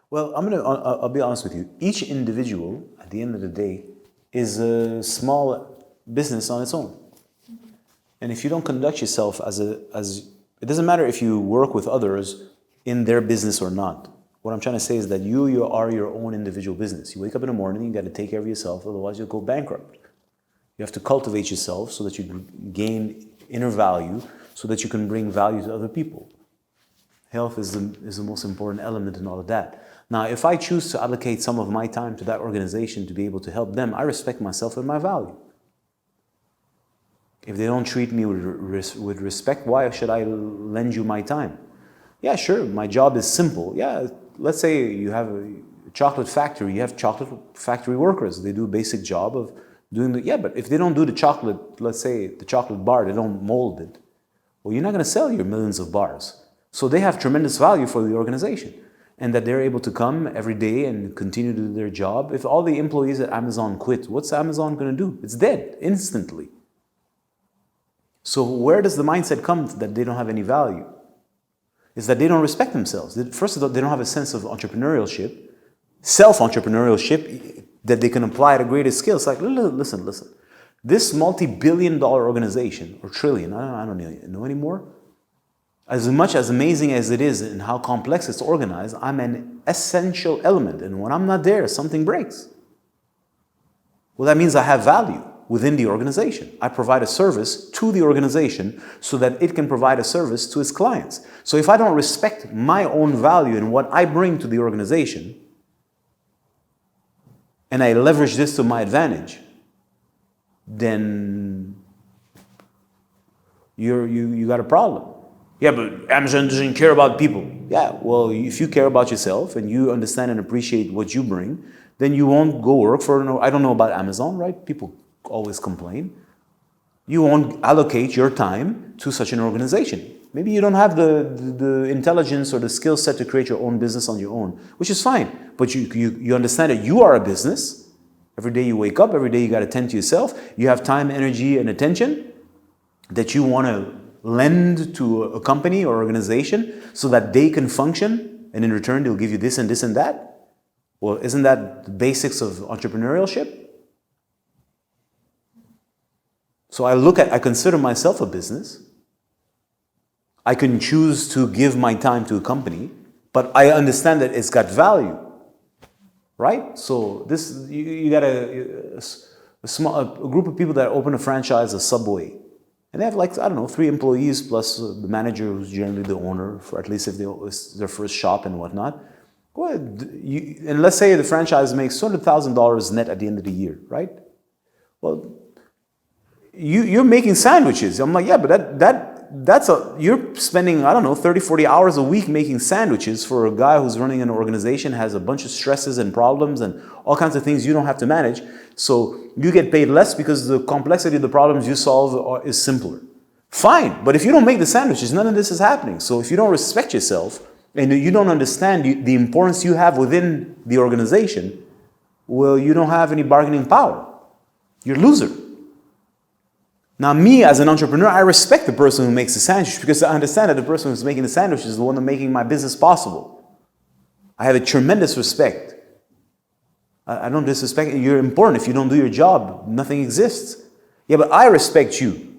Well, I'll be honest with you. Each individual, at the end of the day, is a small business on its own. And if you don't conduct yourself it doesn't matter if you work with others in their business or not. What I'm trying to say is that you are your own individual business. You wake up in the morning, you got to take care of yourself, otherwise you'll go bankrupt. You have to cultivate yourself so that you gain inner value, so that you can bring value to other people. Health is the most important element in all of that. Now, if I choose to allocate some of my time to that organization to be able to help them, I respect myself and my value. If they don't treat me with respect, why should I lend you my time? Yeah, sure, my job is simple. Yeah, let's say you have a chocolate factory, you have chocolate factory workers. They do a basic job of doing but if they don't do the chocolate, let's say the chocolate bar, they don't mold it, well, you're not going to sell your millions of bars. So they have tremendous value for the organization, and that they're able to come every day and continue to do their job. If all the employees at Amazon quit, what's Amazon going to do? It's dead instantly. So where does the mindset come that they don't have any value? Is that they don't respect themselves. First of all, they don't have a sense of entrepreneurship, self-entrepreneurship, that they can apply at a greater scale. It's like, listen. This multi-billion-dollar organization, or trillion, I don't know anymore, as much as amazing as it is and how complex it's organized, I'm an essential element. And when I'm not there, something breaks. Well, that means I have value within the organization. I provide a service to the organization so that it can provide a service to its clients. So if I don't respect my own value and what I bring to the organization, and I leverage this to my advantage, then you got a problem. Yeah, but Amazon doesn't care about people. Yeah, well, if you care about yourself and you understand and appreciate what you bring, then you won't go work for, I don't know about Amazon, right? People always complain. You won't allocate your time to such an organization. Maybe you don't have the intelligence or the skill set to create your own business on your own, which is fine. But you understand that you are a business. Every day you wake up, every day you got to tend to yourself. You have time, energy, and attention that you want to lend to a company or organization so that they can function, and in return they'll give you this and this and that. Well, isn't that the basics of entrepreneurship? So I consider myself a business. I can choose to give my time to a company, but I understand that it's got value, right? So this, you got a group of people that open a franchise, a Subway, and they have 3 employees plus the manager who's generally the owner, for at least if it's their first shop and whatnot. Well, and let's say the franchise makes $200,000 net at the end of the year, right? Well, you're making sandwiches. I'm like, yeah, but you're spending, 30, 40 hours a week making sandwiches for a guy who's running an organization, has a bunch of stresses and problems and all kinds of things you don't have to manage. So you get paid less because the complexity of the problems you solve is simpler. Fine, but if you don't make the sandwiches, none of this is happening. So if you don't respect yourself and you don't understand the importance you have within the organization, well, you don't have any bargaining power. You're a loser. Now, me as an entrepreneur, I respect the person who makes the sandwich because I understand that the person who's making the sandwich is the one that's making my business possible. I have a tremendous respect. I don't disrespect you. You're important. If you don't do your job, nothing exists. Yeah, but I respect you.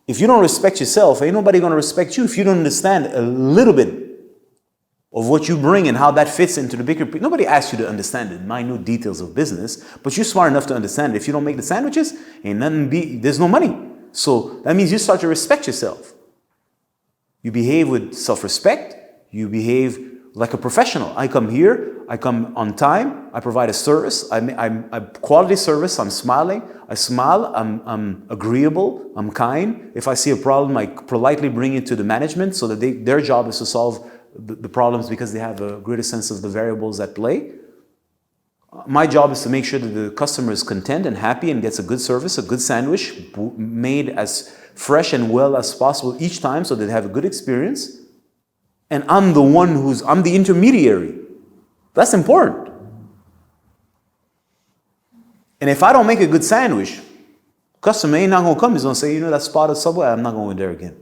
If you don't respect yourself, ain't nobody going to respect you if you don't understand a little bit of what you bring and how that fits into the bigger picture. Nobody asks you to understand the minute details of business, but you're smart enough to understand it. If you don't make the sandwiches, there's no money. So that means you start to respect yourself. You behave with self-respect. You behave like a professional. I come here, I come on time, I provide a service, I'm a quality service, I'm smiling, I smile, I'm agreeable, I'm kind. If I see a problem, I politely bring it to the management so that their job is to solve the problems because they have a greater sense of the variables at play. My job is to make sure that the customer is content and happy and gets a good service, a good sandwich made as fresh and well as possible each time so that they have a good experience. And I'm the intermediary. That's important. And if I don't make a good sandwich, customer ain't not going to come. He's going to say, that spot of Subway, I'm not going there again.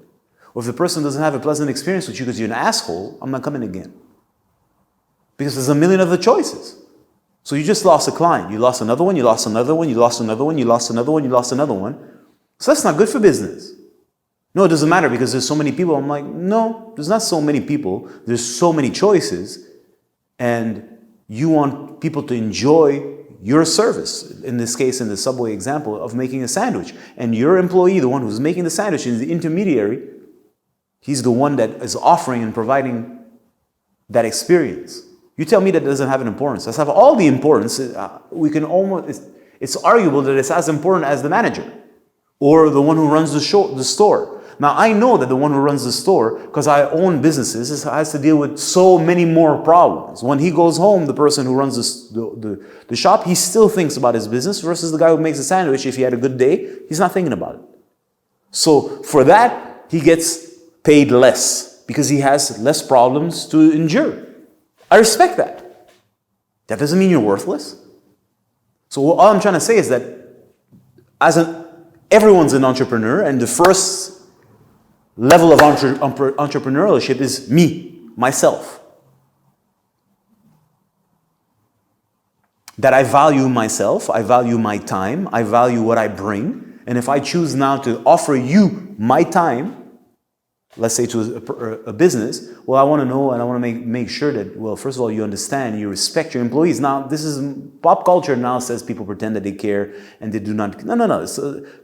Or if the person doesn't have a pleasant experience with you because you're an asshole, I'm not coming again. because there's a million other choices. So you just lost a client. You lost another one, you lost another one, you lost another one, you lost another one, you lost another one. So that's not good for business. No, it doesn't matter because there's so many people. I'm like, no, there's not so many people. There's so many choices. And you want people to enjoy your service. In this case, in the Subway example of making a sandwich. And your employee, the one who's making the sandwich, is the intermediary. He's the one that is offering and providing that experience. You tell me that doesn't have an importance. Does have all the importance. We can almost, it's arguable that it's as important as the manager or the one who runs the store. Now, I know that the one who runs the store, because I own businesses, has to deal with so many more problems. When he goes home, the person who runs the shop, he still thinks about his business versus the guy who makes a sandwich. If he had a good day, he's not thinking about it. So for that, he gets paid less because he has less problems to endure. I respect that. That doesn't mean you're worthless. So all I'm trying to say is that everyone's an entrepreneur, and the first level of entrepreneurship is me, myself. That I value myself, I value my time, I value what I bring. And if I choose now to offer you my time, let's say to a business, well, I want to know and I want to make sure that, well, first of all, you understand, you respect your employees. Now, this is pop culture now says people pretend that they care and they do not. No.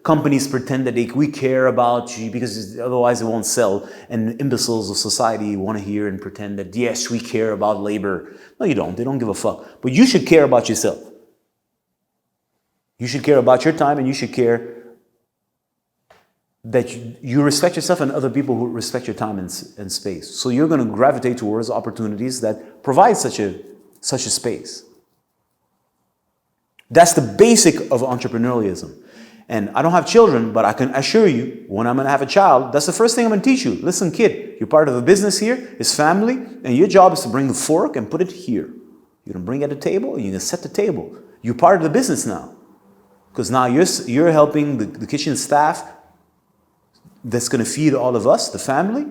Companies pretend that we care about you because otherwise it won't sell. And imbeciles of society want to hear and pretend that, yes, we care about labor. No, you don't. They don't give a fuck. But you should care about yourself. You should care about your time, and you should care that you respect yourself and other people who respect your time and space. So you're going to gravitate towards opportunities that provide such a space. That's the basic of entrepreneurialism. And I don't have children, but I can assure you, when I'm going to have a child, that's the first thing I'm going to teach you. Listen, kid, you're part of a business here, it's family, and your job is to bring the fork and put it here. You're going to bring it at the table, and you're going to set the table. You're part of the business now. Because now you're helping the kitchen staff that's going to feed all of us, the family,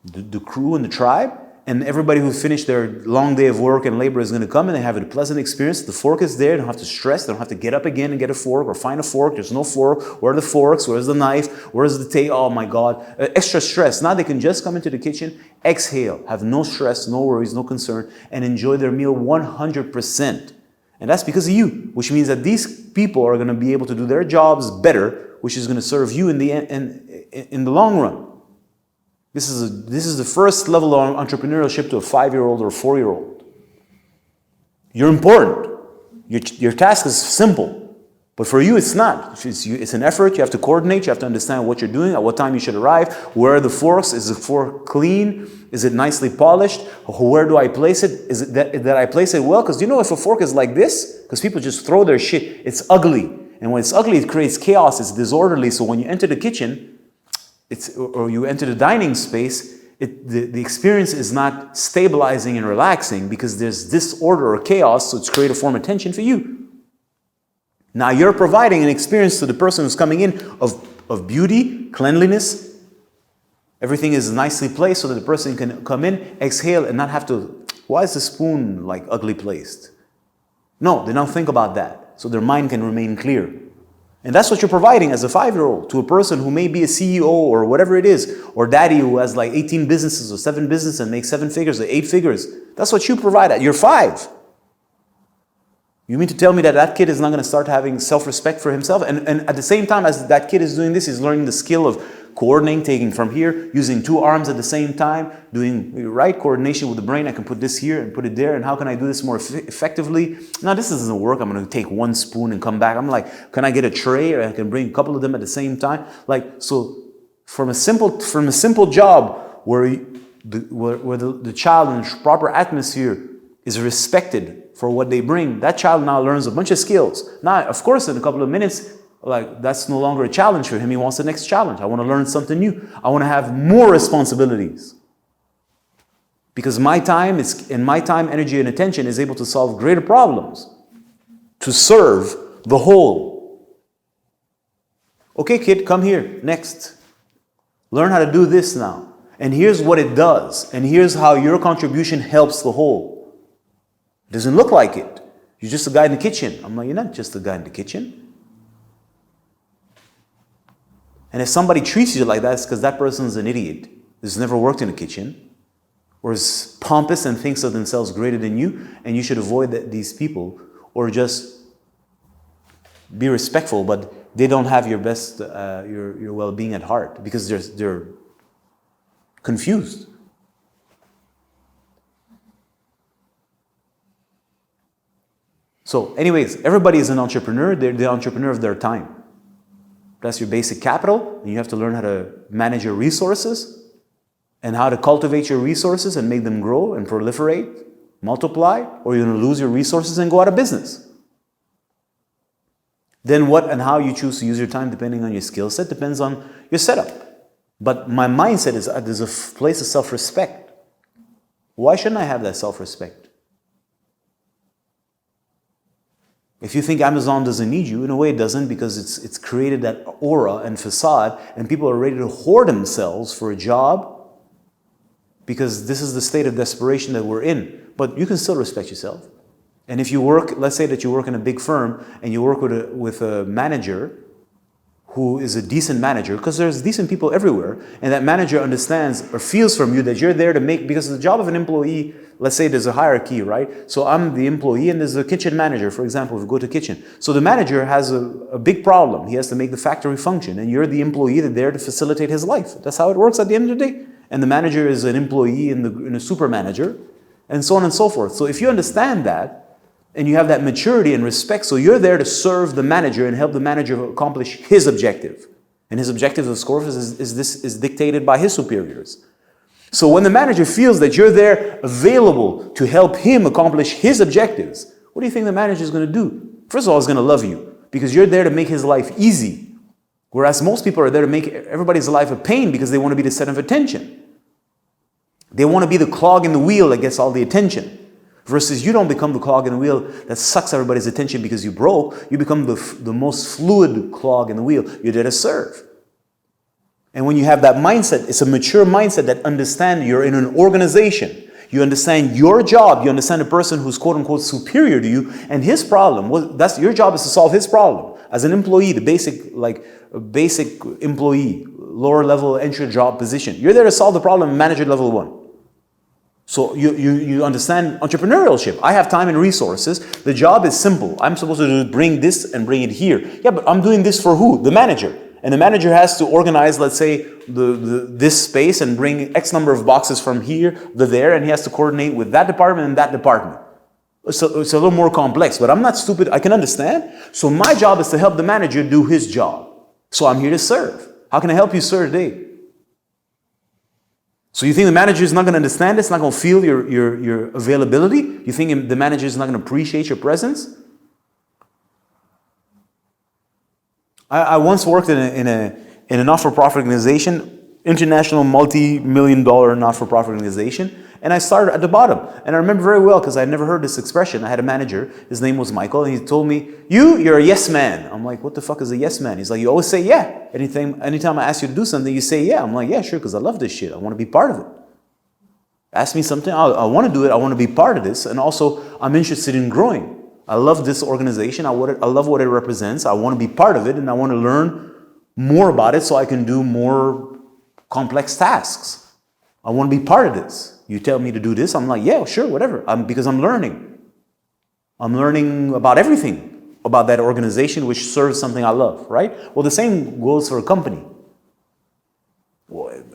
the crew and the tribe, and everybody who finished their long day of work and labor is going to come and they have a pleasant experience. The fork is there. They don't have to stress. They don't have to get up again and get a fork or find a fork. There's no fork. Where are the forks? Where's the knife? Where's the tape? Oh my God. Extra stress. Now they can just come into the kitchen, exhale, have no stress, no worries, no concern, and enjoy their meal 100%. And that's because of you, which means that these people are going to be able to do their jobs better, which is going to serve you in the long run. This is the first level of entrepreneurship to a 5-year-old or a 4-year-old. You're important. Your task is simple, but for you it's not. It's an effort. You have to coordinate. You have to understand what you're doing, at what time you should arrive. Where are the forks? Is the fork clean? Is it nicely polished? Where do I place it? Is it that I place it well? Because if a fork is like this, because people just throw their shit, it's ugly. And when it's ugly, it creates chaos. It's disorderly. So when you enter the kitchen, or you enter the dining space, the experience is not stabilizing and relaxing because there's disorder or chaos, so it's create a form of tension for you. Now you're providing an experience to the person who's coming in of beauty, cleanliness. Everything is nicely placed so that the person can come in, exhale, and not have to, why is the spoon like ugly placed? No, they don't think about that. So their mind can remain clear. And that's what you're providing as a 5-year-old to a person who may be a CEO or whatever it is, or daddy who has like 18 businesses or 7 businesses and makes 7 figures or 8 figures. That's what you provide at your 5. You mean to tell me that kid is not going to start having self-respect for himself? And at the same time as that kid is doing this, he's learning the skill of coordinating, taking from here, using 2 arms at the same time, doing right coordination with the brain. I can put this here and put it there. And how can I do this more effectively? Now, this doesn't work. I'm going to take 1 spoon and come back. I'm like, can I get a tray? Or I can bring a couple of them at the same time. Like, so from a simple job where the child in a proper atmosphere is respected for what they bring, that child now learns a bunch of skills. Now, of course, in a couple of minutes, like that's no longer a challenge for him. He wants the next challenge. I want to learn something new. I want to have more responsibilities. Because my time, energy, and attention is able to solve greater problems, to serve the whole. Okay, kid, come here. Next. Learn how to do this now. And here's what it does. And here's how your contribution helps the whole. doesn't look like it. You're just a guy in the kitchen. I'm like, you're not just a guy in the kitchen. And if somebody treats you like that, it's because that person's an idiot. Who's never worked in a kitchen, or is pompous and thinks of themselves greater than you, and you should avoid these people, or just be respectful, but they don't have your best, your well-being at heart, because they're confused. So anyways, everybody is an entrepreneur. They're the entrepreneur of their time. That's your basic capital, and you have to learn how to manage your resources and how to cultivate your resources and make them grow and proliferate, multiply, or you're going to lose your resources and go out of business. Then what and how you choose to use your time, depending on your skill set, depends on your setup. But my mindset is there's a place of self-respect. Why shouldn't I have that self-respect? If you think Amazon doesn't need you, in a way it doesn't, because it's created that aura and facade, and people are ready to hoard themselves for a job, because this is the state of desperation that we're in. But you can still respect yourself. And if you work, let's say that you work in a big firm and you work with a manager who is a decent manager, because there's decent people everywhere, and that manager understands or feels from you that you're there to make, because the job of an employee, let's say there's a hierarchy, right? So I'm the employee and there's a kitchen manager, for example, if we go to kitchen. So the manager has a big problem. He has to make the factory function, and you're the employee that's there to facilitate his life. That's how it works at the end of the day. And the manager is an employee in a super manager, and so on and so forth. So if you understand that, and you have that maturity and respect, so you're there to serve the manager and help the manager accomplish his objective. And his objective, of course, is dictated by his superiors. So when the manager feels that you're there available to help him accomplish his objectives, what do you think the manager is going to do? First of all, he's going to love you, because you're there to make his life easy. Whereas most people are there to make everybody's life a pain, because they want to be the center of attention. They want to be the clog in the wheel that gets all the attention. Versus you don't become the clog in the wheel that sucks everybody's attention because you broke. You become the most fluid clog in the wheel. You're there to serve. And when you have that mindset, it's a mature mindset that understands you're in an organization. You understand your job. You understand the person who's quote unquote superior to you and his problem. Well, that's your job, is to solve his problem. As an employee, the basic employee, lower level entry job position. You're there to solve the problem at manager level 1. So you understand entrepreneurship. I have time and resources. The job is simple. I'm supposed to bring this and bring it here. Yeah, but I'm doing this for who? The manager. And the manager has to organize, let's say, this space and bring X number of boxes from here to there, and he has to coordinate with that department and that department. So it's a little more complex, but I'm not stupid. I can understand. So my job is to help the manager do his job. So I'm here to serve. How can I help you, sir, today? So you think the manager is not going to understand this, not going to feel your availability? You think the manager is not going to appreciate your presence? I once worked in a not-for-profit organization, international multi-million-dollar not-for-profit organization, and I started at the bottom. And I remember very well, because I had never heard this expression. I had a manager, his name was Michael, and he told me, you're a yes man. I'm like, what the fuck is a yes man? He's like, you always say yeah. Anytime I ask you to do something, you say yeah. I'm like, yeah, sure, because I love this shit. I want to be part of it. Ask me something, I want to do it, I want to be part of this, and also I'm interested in growing. I love this organization, I love what it represents, I want to be part of it, and I want to learn more about it so I can do more complex tasks. I want to be part of this. You tell me to do this, I'm like, yeah, sure, whatever. Because I'm learning. I'm learning about everything about that organization which serves something I love, right? Well, the same goes for a company.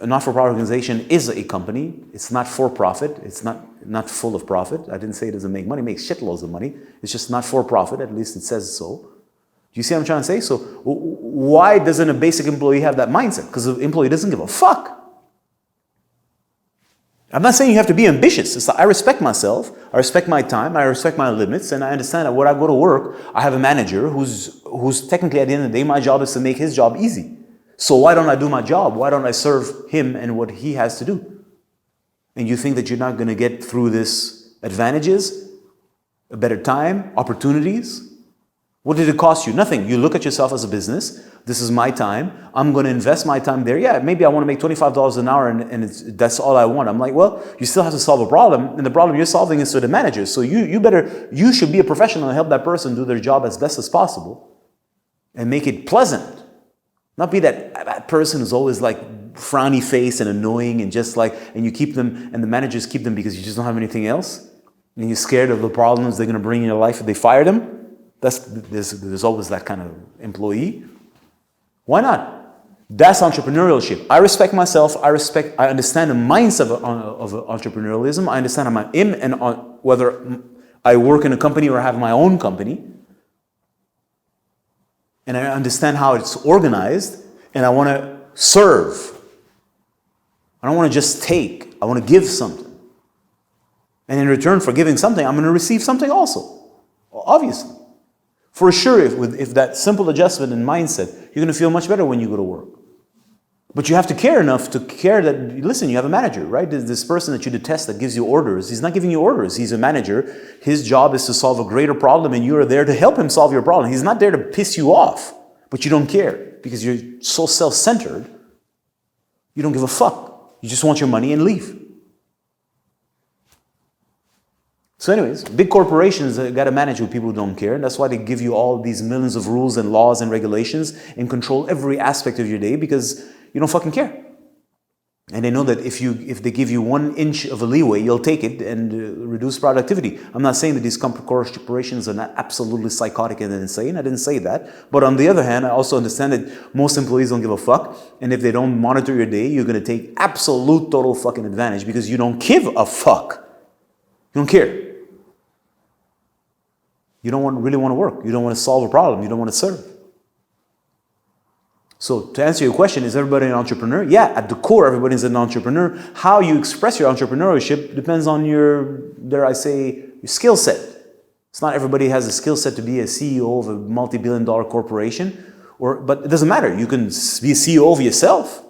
A not-for-profit organization is a company. It's not for-profit. It's not full of profit. I didn't say it doesn't make money. It makes shitloads of money. It's just not for-profit. At least it says so. Do you see what I'm trying to say? So why doesn't a basic employee have that mindset? Because the employee doesn't give a fuck. I'm not saying you have to be ambitious. It's like I respect myself, I respect my time, I respect my limits, and I understand that when I go to work, I have a manager who's technically, at the end of the day, my job is to make his job easy. So why don't I do my job? Why don't I serve him and what he has to do? And you think that you're not going to get through this advantages, a better time, opportunities, What did it cost you? Nothing. You look at yourself as a business. This is my time. I'm going to invest my time there. Yeah, maybe I want to make $25 an hour and that's all I want. I'm like, well, you still have to solve a problem. And the problem you're solving is to the manager. So you should be a professional and help that person do their job as best as possible and make it pleasant. Not be that person who's always like frowny face and annoying and just like, and you keep them and the managers keep them because you just don't have anything else. And you're scared of the problems they're going to bring in your life if they fire them. There's always that kind of employee. Why not? That's entrepreneurship. I respect myself. I understand the mindset of entrepreneurialism. I understand I'm in and whether I work in a company or have my own company. And I understand how it's organized. And I want to serve. I don't want to just take. I want to give something. And in return for giving something, I'm going to receive something also. Obviously. For sure, if that simple adjustment in mindset, you're going to feel much better when you go to work. But you have to care enough to care that, listen, you have a manager, right? This person that you detest that gives you orders, he's not giving you orders. He's a manager. His job is to solve a greater problem and you are there to help him solve your problem. He's not there to piss you off, but you don't care because you're so self-centered. You don't give a fuck. You just want your money and leave. So anyways, big corporations got to manage with people who don't care. And that's why they give you all these millions of rules and laws and regulations and control every aspect of your day because you don't fucking care. And they know that if they give you 1 inch of a leeway, you'll take it and reduce productivity. I'm not saying that these corporations are not absolutely psychotic and insane. I didn't say that. But on the other hand, I also understand that most employees don't give a fuck. And if they don't monitor your day, you're going to take absolute total fucking advantage because you don't give a fuck. You don't care. You don't really want to work. You don't want to solve a problem. You don't want to serve. So to answer your question, is everybody an entrepreneur? Yeah, at the core, everybody's an entrepreneur. How you express your entrepreneurship depends on your, dare I say, your skill set. It's not everybody has a skill set to be a CEO of a multi-billion-dollar corporation, but it doesn't matter. You can be a CEO of yourself.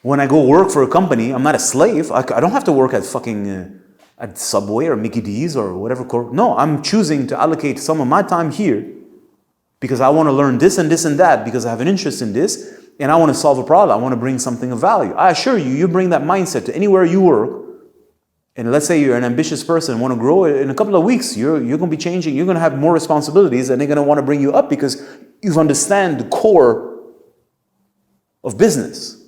When I go work for a company, I'm not a slave. I don't have to work at fucking at Subway or Mickey D's or whatever. No, I'm choosing to allocate some of my time here because I want to learn this and this and that because I have an interest in this and I want to solve a problem. I want to bring something of value. I assure you, you bring that mindset to anywhere you work. And let's say you're an ambitious person, want to grow. In a couple of weeks, you're going to be changing. You're going to have more responsibilities and they're going to want to bring you up because you understand the core of business.